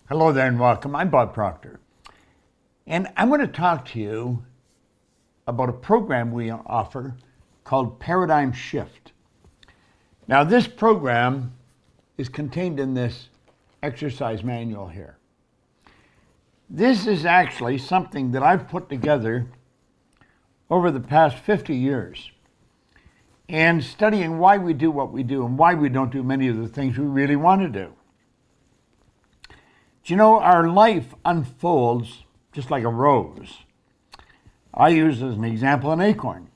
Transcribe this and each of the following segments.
Hello there and welcome. I'm Bob Proctor. And I'm going to talk to you about a program we offer called Paradigm Shift. Now, this program is contained in this exercise manual here. This is actually something that I've put together over the past 50 years and studying why we do what we do and why we don't do many of the things we really want to do. You know, our life unfolds just like a rose. I use as an example an acorn.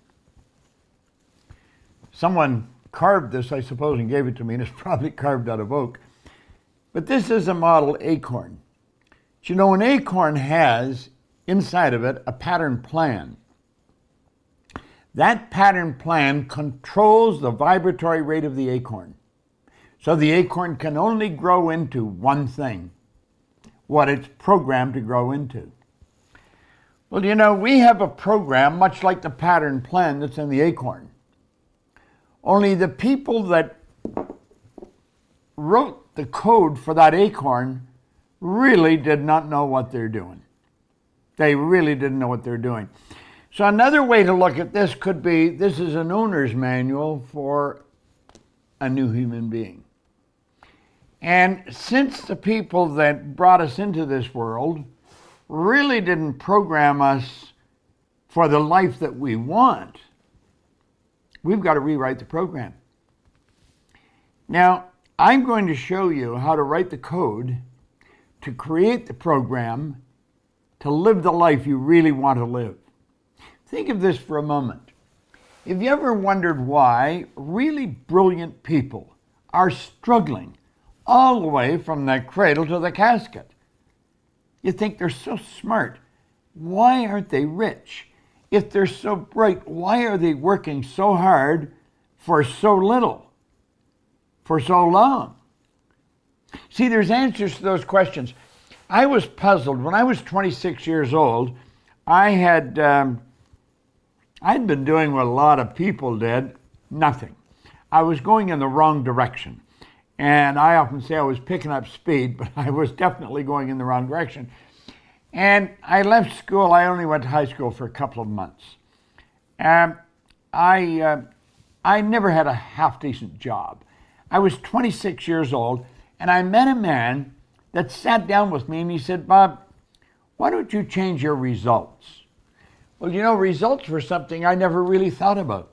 Someone carved this, I suppose, and gave it to me, and it's probably carved out of oak. But this is a model acorn. You know, an acorn has inside of it a pattern plan. That pattern plan controls the vibratory rate of the acorn. So the acorn can only grow into one thing, what it's programmed to grow into. Well, you know, we have a program much like the pattern plan that's in the acorn. Only the people that wrote the code for that acorn really did not know what they're doing. They really didn't know what they're doing. So another way to look at this could be, this is an owner's manual for a new human being. And since the people that brought us into this world really didn't program us for the life that we want, we've got to rewrite the program. Now, I'm going to show you how to write the code to create the program to live the life you really want to live. Think of this for a moment. Have you ever wondered why really brilliant people are struggling all the way from the cradle to the casket? You think they're so smart. Why aren't they rich? If they're so bright, why are they working so hard for so little, for so long? See, there's answers to those questions. I was puzzled. When I was 26 years old, I'd been doing what a lot of people did, nothing. I was going in the wrong direction. And I often say I was picking up speed, but I was definitely going in the wrong direction. And I left school. I only went to high school for a couple of months. I never had a half-decent job. I was 26 years old, and I met a man that sat down with me, and he said, "Bob, why don't you change your results?" Well, you know, results were something I never really thought about.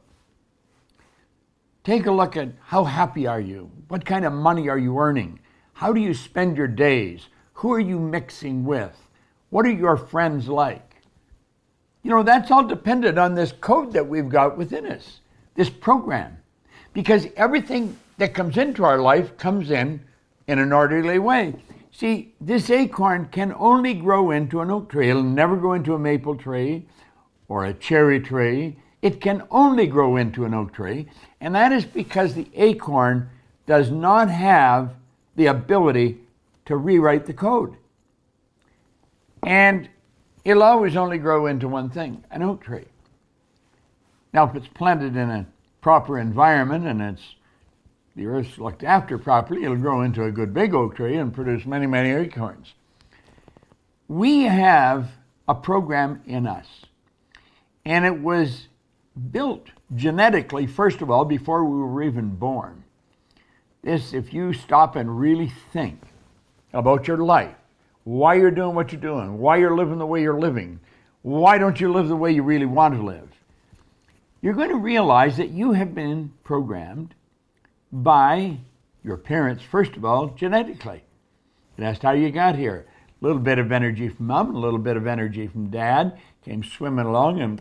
Take a look at how happy are you? What kind of money are you earning? How do you spend your days? Who are you mixing with? What are your friends like? You know, that's all dependent on this code that we've got within us, this program. Because everything that comes into our life comes in an orderly way. See, this acorn can only grow into an oak tree. It'll never grow into a maple tree or a cherry tree. It can only grow into an oak tree, and that is because the acorn does not have the ability to rewrite the code. And it'll always only grow into one thing, an oak tree. Now, if it's planted in a proper environment and the earth's looked after properly, it'll grow into a good big oak tree and produce many, many acorns. We have a program in us, and it was built genetically, first of all, before we were even born. This, if you stop and really think about your life, why you're doing what you're doing, why you're living the way you're living, why don't you live the way you really want to live, you're going to realize that you have been programmed by your parents, first of all, genetically. That's how you got here. A little bit of energy from mom, a little bit of energy from dad, came swimming along and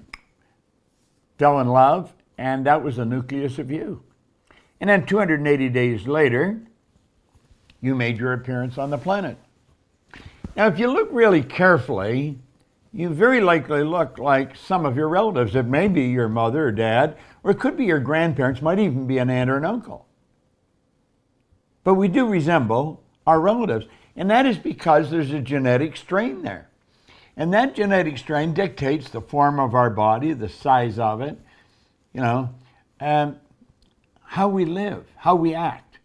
fell in love, and that was the nucleus of you. And then 280 days later, you made your appearance on the planet. Now, if you look really carefully, you very likely look like some of your relatives. It may be your mother or dad, or it could be your grandparents, might even be an aunt or an uncle. But we do resemble our relatives, and that is because there's a genetic strain there. And that genetic strain dictates the form of our body, the size of it, you know, and how we live, how we act.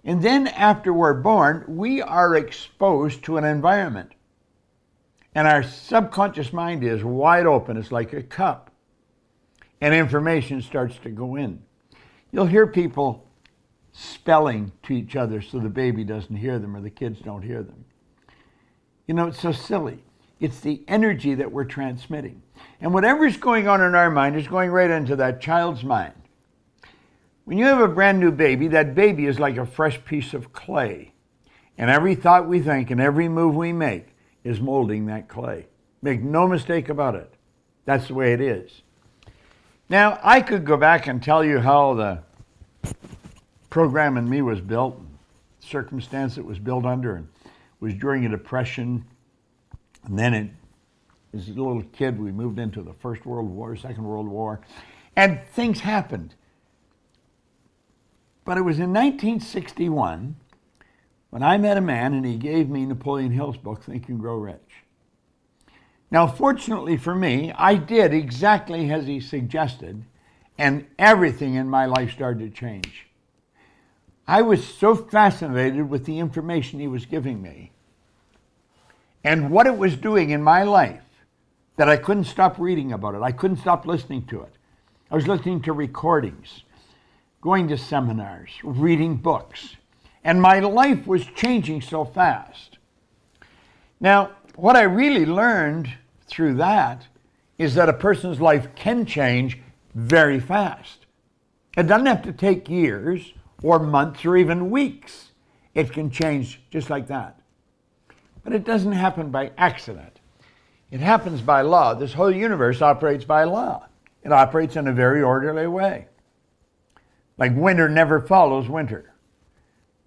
And then after we're born, we are exposed to an environment. And our subconscious mind is wide open. It's like a cup. And information starts to go in. You'll hear people spelling to each other so the baby doesn't hear them or the kids don't hear them. You know, it's so silly. It's the energy that we're transmitting. And whatever's going on in our mind is going right into that child's mind. When you have a brand new baby, that baby is like a fresh piece of clay. And every thought we think and every move we make is molding that clay. Make no mistake about it. That's the way it is. Now, I could go back and tell you how the program in me was built, circumstance it was built under, and was during a depression. And then as a little kid, we moved into the First World War, Second World War, and things happened. But it was in 1961 when I met a man and he gave me Napoleon Hill's book, Think and Grow Rich. Now, fortunately for me, I did exactly as he suggested, and everything in my life started to change. I was so fascinated with the information he was giving me and what it was doing in my life that I couldn't stop reading about it. I couldn't stop listening to it. I was listening to recordings, going to seminars, reading books, and my life was changing so fast. Now, what I really learned through that is that a person's life can change very fast. It doesn't have to take years or months or even weeks. It can change just like that. But it doesn't happen by accident. It happens by law. This whole universe operates by law. It operates in a very orderly way. Like winter never follows winter.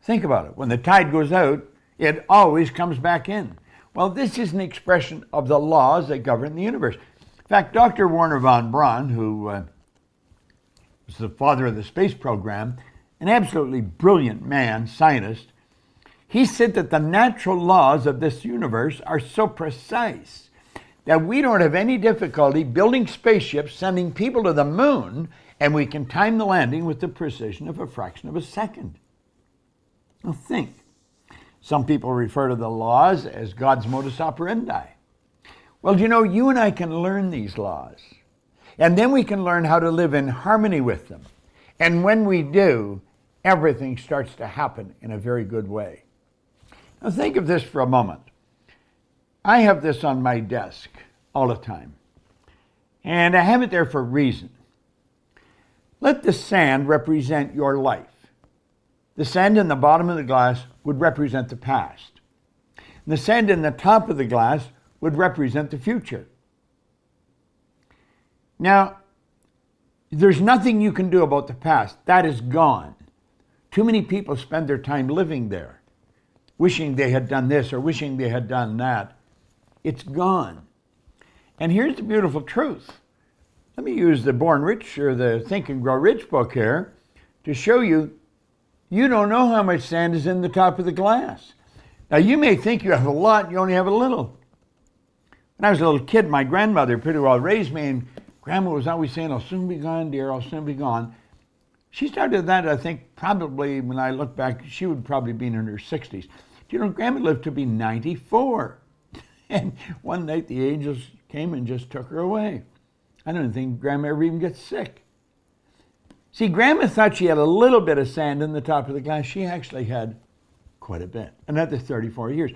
Think about it. When the tide goes out, it always comes back in. Well, this is an expression of the laws that govern the universe. In fact, Dr. Wernher von Braun, who was the father of the space program, an absolutely brilliant man, scientist, he said that the natural laws of this universe are so precise that we don't have any difficulty building spaceships, sending people to the moon, and we can time the landing with the precision of a fraction of a second. Now think. Some people refer to the laws as God's modus operandi. Well, you know, you and I can learn these laws, and then we can learn how to live in harmony with them. And when we do, everything starts to happen in a very good way. Now think of this for a moment. I have this on my desk all the time, and I have it there for a reason. Let the sand represent your life. The sand in the bottom of the glass would represent the past. And the sand in the top of the glass would represent the future. Now, there's nothing you can do about the past. That is gone. Too many people spend their time living there, wishing they had done this or wishing they had done that. It's gone. And here's the beautiful truth. Let me use the Born Rich or the Think and Grow Rich book here to show you you don't know how much sand is in the top of the glass. Now, you may think you have a lot, you only have a little. When I was a little kid, my grandmother pretty well raised me, and Grandma was always saying, I'll soon be gone, dear, I'll soon be gone. She started that, I think, probably, when I look back, she would probably be in her 60s. You know, Grandma lived to be 94. And one night the angels came and just took her away. I don't think Grandma ever even gets sick. See, Grandma thought she had a little bit of sand in the top of the glass. She actually had quite a bit, another 34 years.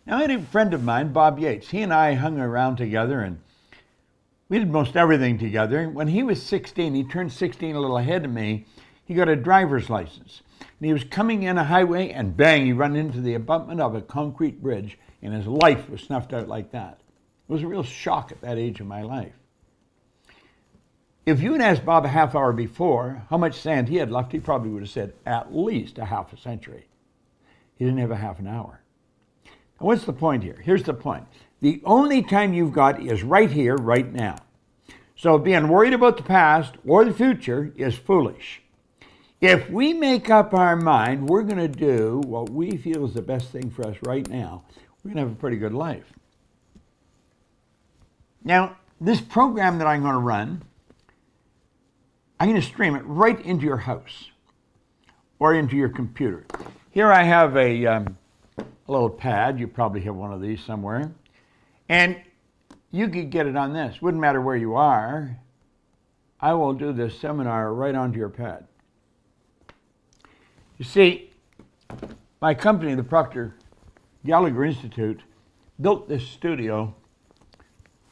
Now, I had a friend of mine, Bob Yates. He and I hung around together, and we did most everything together. When he was 16, he turned 16 a little ahead of me. He got a driver's license. And he was coming in a highway, and bang, he ran into the abutment of a concrete bridge, and his life was snuffed out like that. It was a real shock at that age of my life. If you had asked Bob a half hour before how much sand he had left, he probably would have said at least a half a century. He didn't have a half an hour. Now, what's the point here? Here's the point. The only time you've got is right here, right now. So being worried about the past or the future is foolish. If we make up our mind we're going to do what we feel is the best thing for us right now, we're going to have a pretty good life. Now, this program that I'm going to run, I'm going to stream it right into your house or into your computer. Here I have a little pad. You probably have one of these somewhere. And you could get it on this. Wouldn't matter where you are. I will do this seminar right onto your pad. You see, my company, the Proctor Gallagher Institute, built this studio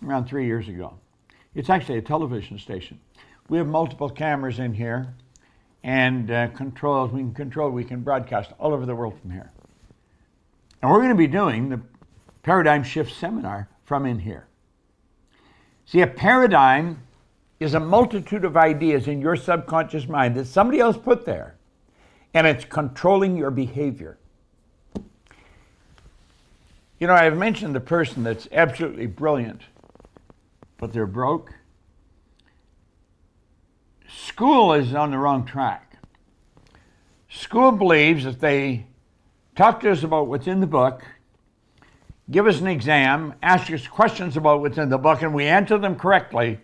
around 3 years ago. It's actually a television station. We have multiple cameras in here and controls. We can broadcast all over the world from here. And we're going to be doing the Paradigm Shift Seminar from in here. See, a paradigm is a multitude of ideas in your subconscious mind that somebody else put there, and it's controlling your behavior. You know, I've mentioned the person that's absolutely brilliant, but they're broke. School is on the wrong track. School believes if they talk to us about what's in the book, give us an exam, ask us questions about what's in the book, and we answer them correctly,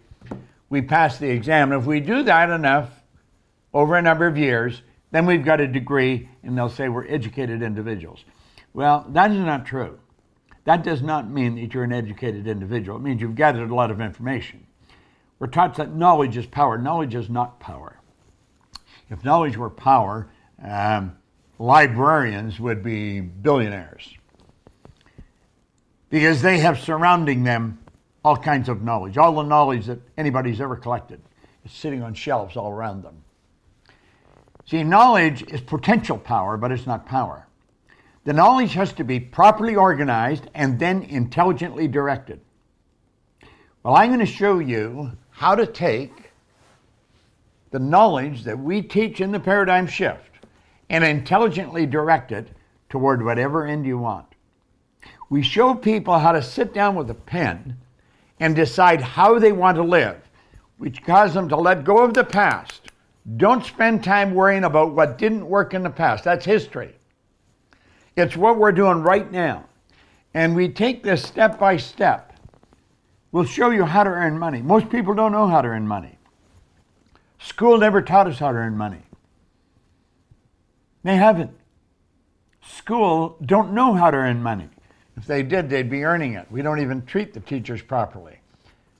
we pass the exam. And if we do that enough over a number of years, then we've got a degree, and they'll say we're educated individuals. Well, that is not true. That does not mean that you're an educated individual. It means you've gathered a lot of information. We're taught that knowledge is power. Knowledge is not power. If knowledge were power, librarians would be billionaires, because they have surrounding them all kinds of knowledge. All the knowledge that anybody's ever collected is sitting on shelves all around them. See, knowledge is potential power, but it's not power. The knowledge has to be properly organized and then intelligently directed. Well, I'm going to show you how to take the knowledge that we teach in the Paradigm Shift and intelligently direct it toward whatever end you want. We show people how to sit down with a pen and decide how they want to live, which causes them to let go of the past. Don't spend time worrying about what didn't work in the past. That's history. It's what we're doing right now. And we take this step by step. We'll show you how to earn money. Most people don't know how to earn money. School never taught us how to earn money. They haven't. School don't know how to earn money. If they did, they'd be earning it. We don't even treat the teachers properly.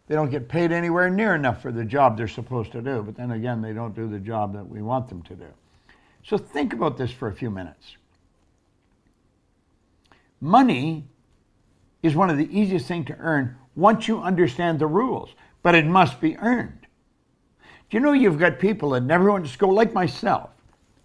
They don't get paid anywhere near enough for the job they're supposed to do. But then again, they don't do the job that we want them to do. So think about this for a few minutes. Money is one of the easiest things to earn once you understand the rules, but it must be earned. Do you know you've got people that never went to school, like myself,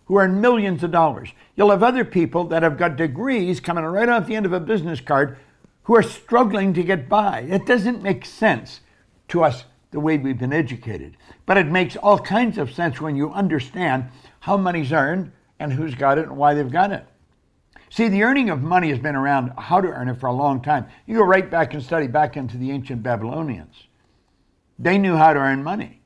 who earn millions of dollars? You'll have other people that have got degrees coming right off the end of a business card who are struggling to get by. It doesn't make sense to us the way we've been educated, but it makes all kinds of sense when you understand how money's earned and who's got it and why they've got it. See, the earning of money has been around, how to earn it, for a long time. You go right back and study back into the ancient Babylonians. They knew how to earn money.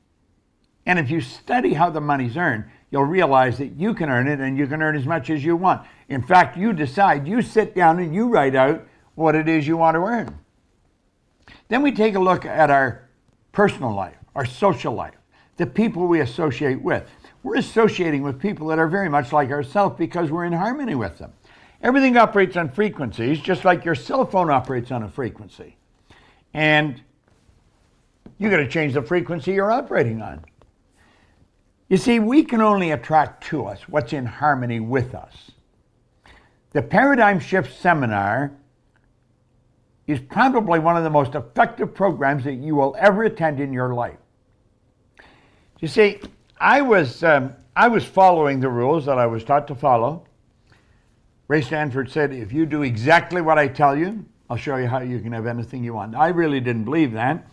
And if you study how the money's earned, you'll realize that you can earn it and you can earn as much as you want. In fact, you decide, you sit down and you write out what it is you want to earn. Then we take a look at our personal life, our social life, the people we associate with. We're associating with people that are very much like ourselves because we're in harmony with them. Everything operates on frequencies, just like your cell phone operates on a frequency. And you got to change the frequency you're operating on. You see, we can only attract to us what's in harmony with us. The Paradigm Shift Seminar is probably one of the most effective programs that you will ever attend in your life. You see, I was following the rules that I was taught to follow. Ray Stanford said, if you do exactly what I tell you, I'll show you how you can have anything you want. I really didn't believe that.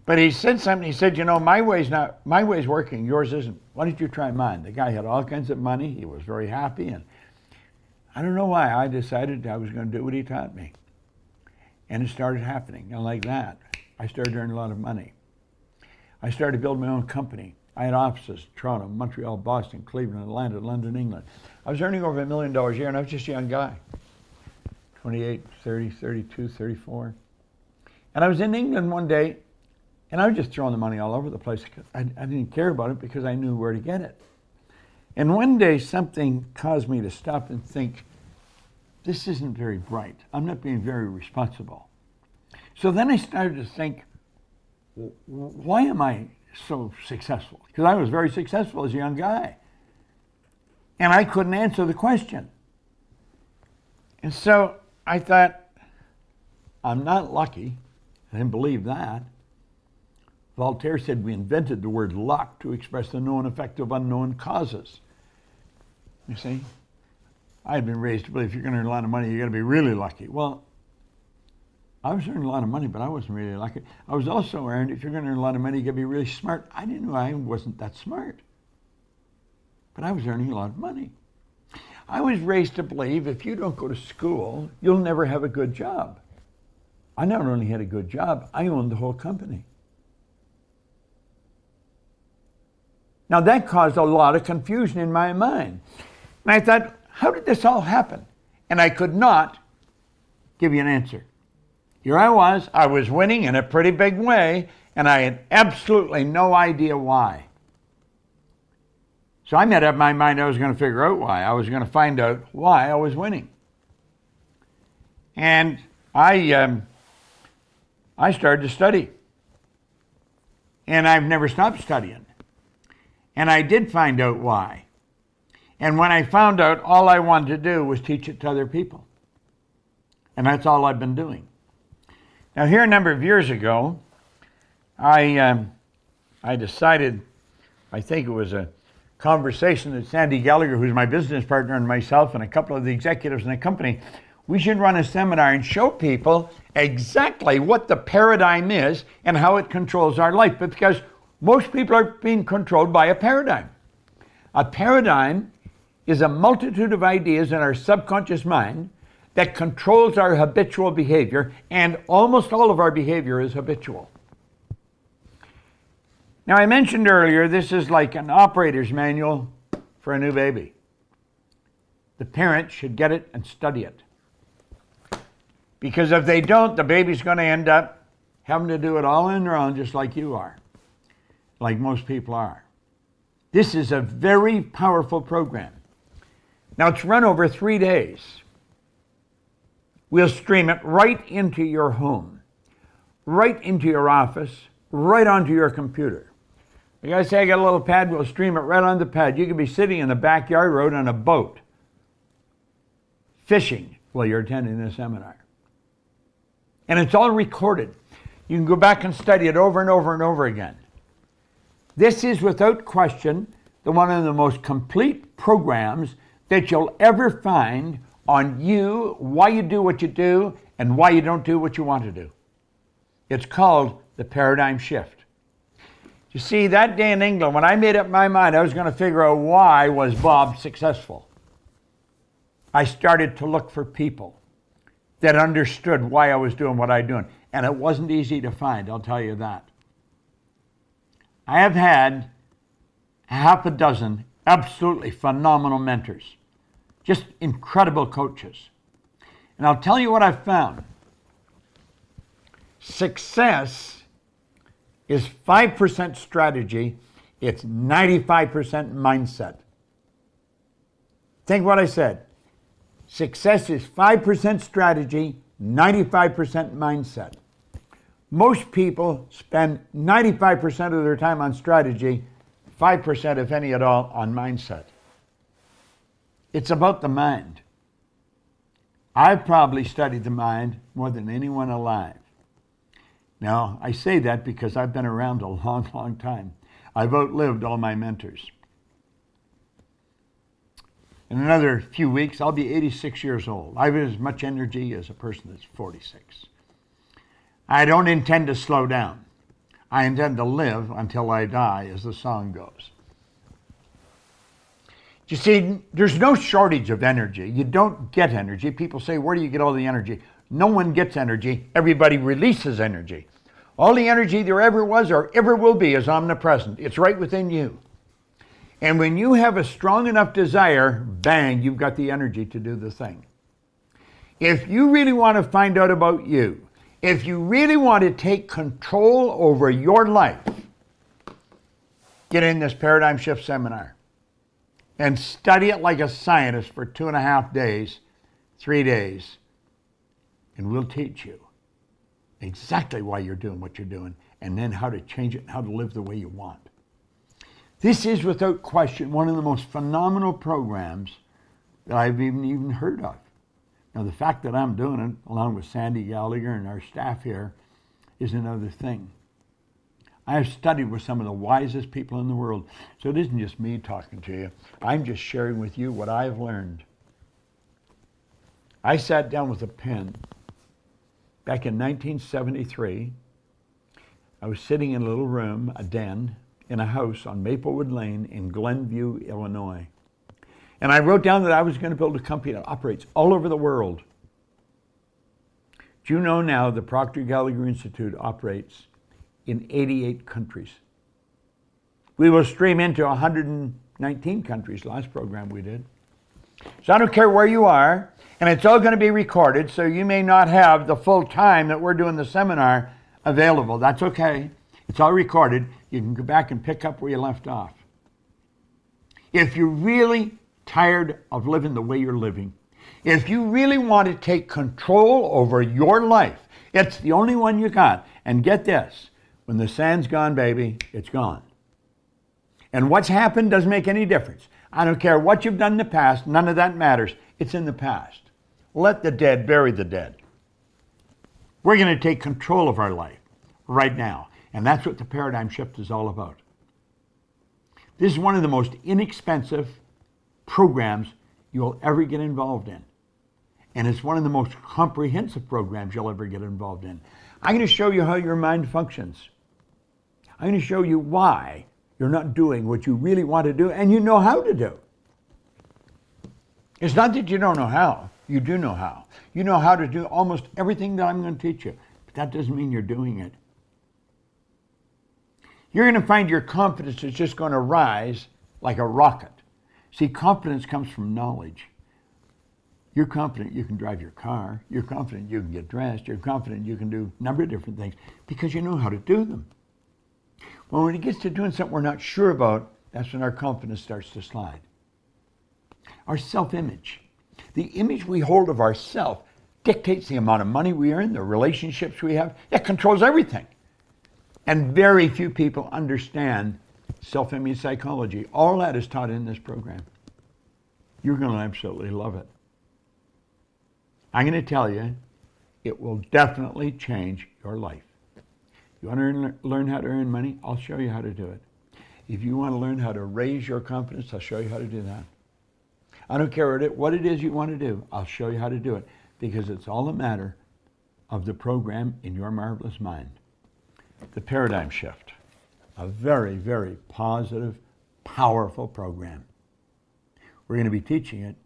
But he said something. He said, you know, my way's working, yours isn't. Why don't you try mine? The guy had all kinds of money. He was very happy. And I don't know why. I decided I was going to do what he taught me. And it started happening. And like that, I started earning a lot of money. I started to build my own company. I had offices, Toronto, Montreal, Boston, Cleveland, Atlanta, London, England. I was earning over $1 million a year, and I was just a young guy. 28, 30, 32, 34. And I was in England one day, and I was just throwing the money all over the place. I didn't care about it because I knew where to get it. And one day something caused me to stop and think, this isn't very bright. I'm not being very responsible. So then I started to think, why am I so successful? Because I was very successful as a young guy. And I couldn't answer the question. And so I thought, I'm not lucky. I didn't believe that. Voltaire said we invented the word luck to express the known effect of unknown causes. You see, I had been raised to believe if you're going to earn a lot of money, you got to be really lucky. Well, I was earning a lot of money, but I wasn't really lucky. I was also earned, if you're going to earn a lot of money, you got to be really smart. I didn't know I wasn't that smart, but I was earning a lot of money. I was raised to believe if you don't go to school, you'll never have a good job. I not only had a good job, I owned the whole company. Now that caused a lot of confusion in my mind. And I thought, how did this all happen? And I could not give you an answer. Here I was winning in a pretty big way, and I had absolutely no idea why. So I made up my mind I was going to figure out why. I was going to find out why I was winning. And I started to study. And I've never stopped studying. And I did find out why. And when I found out, all I wanted to do was teach it to other people. And that's all I've been doing. Now here a number of years ago, I decided, I think it was a conversation that Sandy Gallagher, who's my business partner, and myself and a couple of the executives in the company, we should run a seminar and show people exactly what the paradigm is and how it controls our life. But because most people are being controlled by a paradigm. A paradigm is a multitude of ideas in our subconscious mind that controls our habitual behavior, and almost all of our behavior is habitual. Now, I mentioned earlier, this is like an operator's manual for a new baby. The parent should get it and study it. Because if they don't, the baby's going to end up having to do it all on their own, just like you are, like most people are. This is a very powerful program. Now, it's run over 3 days. We'll stream it right into your home, right into your office, right onto your computer. You guys say, I got a little pad, we'll stream it right on the pad. You could be sitting in the backyard road on a boat, fishing while you're attending the seminar. And it's all recorded. You can go back and study it over and over and over again. This is, without question, one of the most complete programs that you'll ever find on you, why you do what you do, and why you don't do what you want to do. It's called the paradigm shift. You see, that day in England, when I made up my mind I was going to figure out why was Bob successful, I started to look for people that understood why I was doing what I was doing. And it wasn't easy to find, I'll tell you that. I have had half a dozen absolutely phenomenal mentors, just incredible coaches. And I'll tell you what I've found. Success is 5% strategy, it's 95% mindset. Think what I said. Success is 5% strategy, 95% mindset. Most people spend 95% of their time on strategy, 5%, if any at all, on mindset. It's about the mind. I've probably studied the mind more than anyone alive. Now, I say that because I've been around a long, long time. I've outlived all my mentors. In another few weeks, I'll be 86 years old. I have as much energy as a person that's 46. I don't intend to slow down. I intend to live until I die, as the song goes. You see, there's no shortage of energy. You don't get energy. People say, where do you get all the energy? No one gets energy. Everybody releases energy. All the energy there ever was or ever will be is omnipresent. It's right within you. And when you have a strong enough desire, bang, you've got the energy to do the thing. If you really want to find out about you, if you really want to take control over your life, get in this Paradigm Shift seminar. and study it like a scientist for 2.5 days, 3 days, and we'll teach you exactly why you're doing what you're doing and then how to change it and how to live the way you want. This is, without question, one of the most phenomenal programs that I've even heard of. Now, the fact that I'm doing it, along with Sandy Gallagher and our staff here, is another thing. I have studied with some of the wisest people in the world, so it isn't just me talking to you. I'm just sharing with you what I've learned. I sat down with a pen back in 1973. I was sitting in a little room, a den, in a house on Maplewood Lane in Glenview, Illinois. And I wrote down that I was going to build a company that operates all over the world. Do you know now the Proctor Gallagher Institute operates in 88 countries? We will stream into 119 countries, last program we did. So I don't care where you are, and it's all going to be recorded, so you may not have the full time that we're doing the seminar available. That's okay. It's all recorded. You can go back and pick up where you left off. If you're really tired of living the way you're living, if you really want to take control over your life, it's the only one you got. And get this, when the sand's gone, baby, it's gone. And what's happened doesn't make any difference. I don't care what you've done in the past, none of that matters. It's in the past. Let the dead bury the dead. We're going to take control of our life right now. And that's what the paradigm shift is all about. This is one of the most inexpensive programs you'll ever get involved in. And it's one of the most comprehensive programs you'll ever get involved in. I'm going to show you how your mind functions. I'm going to show you why you're not doing what you really want to do and you know how to do. It's not that you don't know how. You do know how. You know how to do almost everything that I'm going to teach you. But that doesn't mean you're doing it. You're going to find your confidence is just going to rise like a rocket. See, confidence comes from knowledge. You're confident you can drive your car. You're confident you can get dressed. You're confident you can do a number of different things because you know how to do them. Well, when it gets to doing something we're not sure about, that's when our confidence starts to slide. Our self-image. The image we hold of ourselves dictates the amount of money we earn, the relationships we have. It controls everything. And very few people understand self-image psychology. All that is taught in this program. You're going to absolutely love it. I'm going to tell you, it will definitely change your life. You want to learn how to earn money? I'll show you how to do it. If you want to learn how to raise your confidence, I'll show you how to do that. I don't care what it is you want to do. I'll show you how to do it because it's all a matter of the program in your marvelous mind. The paradigm shift. A very, very positive, powerful program. We're going to be teaching it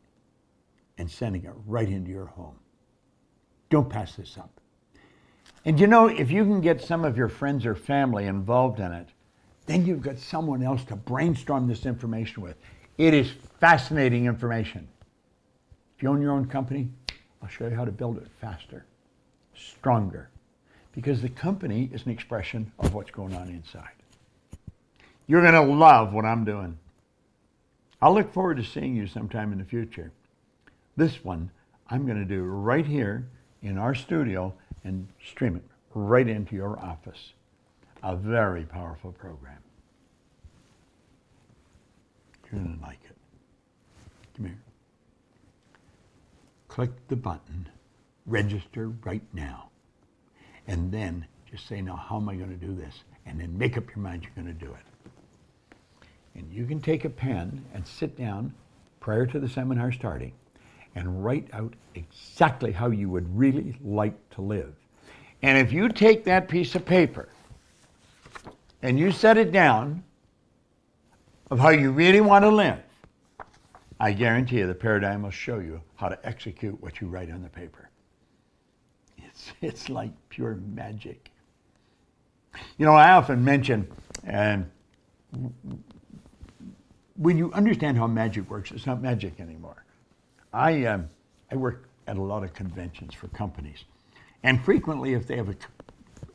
and sending it right into your home. Don't pass this up. And you know, if you can get some of your friends or family involved in it, then you've got someone else to brainstorm this information with. It is fascinating information. If you own your own company, I'll show you how to build it faster, stronger, because the company is an expression of what's going on inside. You're going to love what I'm doing. I'll look forward to seeing you sometime in the future. This one I'm going to do right here in our studio and stream it right into your office. A very powerful program. You're going to like it. Come here. Click the button, register right now. And then just say, now how am I going to do this? And then make up your mind you're going to do it. And you can take a pen and sit down prior to the seminar starting and write out exactly how you would really like to live. And if you take that piece of paper and you set it down of how you really want to live, I guarantee you the paradigm will show you how to execute what you write on the paper. It's like pure magic. You know, I often mention, when you understand how magic works, it's not magic anymore. I work at a lot of conventions for companies, and frequently, if they have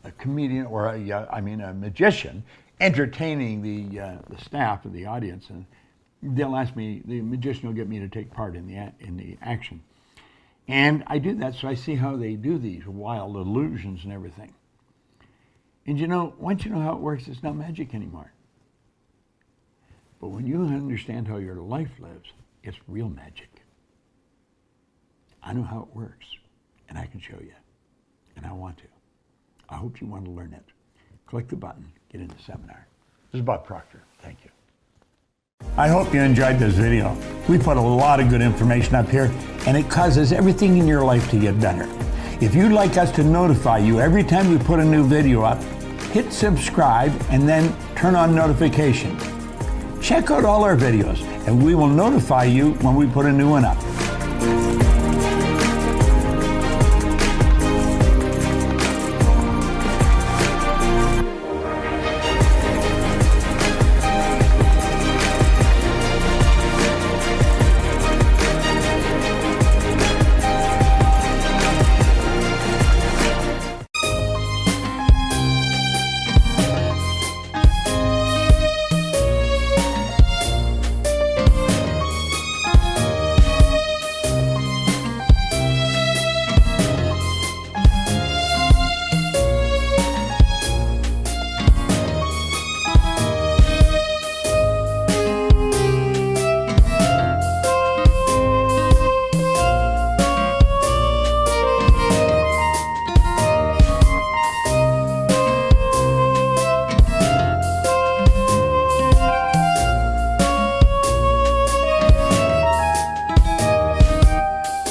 a comedian or a magician entertaining the staff or the audience, and they'll ask me, the magician will get me to take part in the action. And I do that so I see how they do these wild illusions and everything. And you know, once you know how it works, it's not magic anymore. But when you understand how your life lives, it's real magic. I know how it works, and I can show you, and I want to. I hope you want to learn it. Click the button, get in the seminar. This is Bob Proctor. Thank you. I hope you enjoyed this video. We put a lot of good information up here, and it causes everything in your life to get better. If you'd like us to notify you every time we put a new video up, hit subscribe and then turn on notifications. Check out all our videos, and we will notify you when we put a new one up.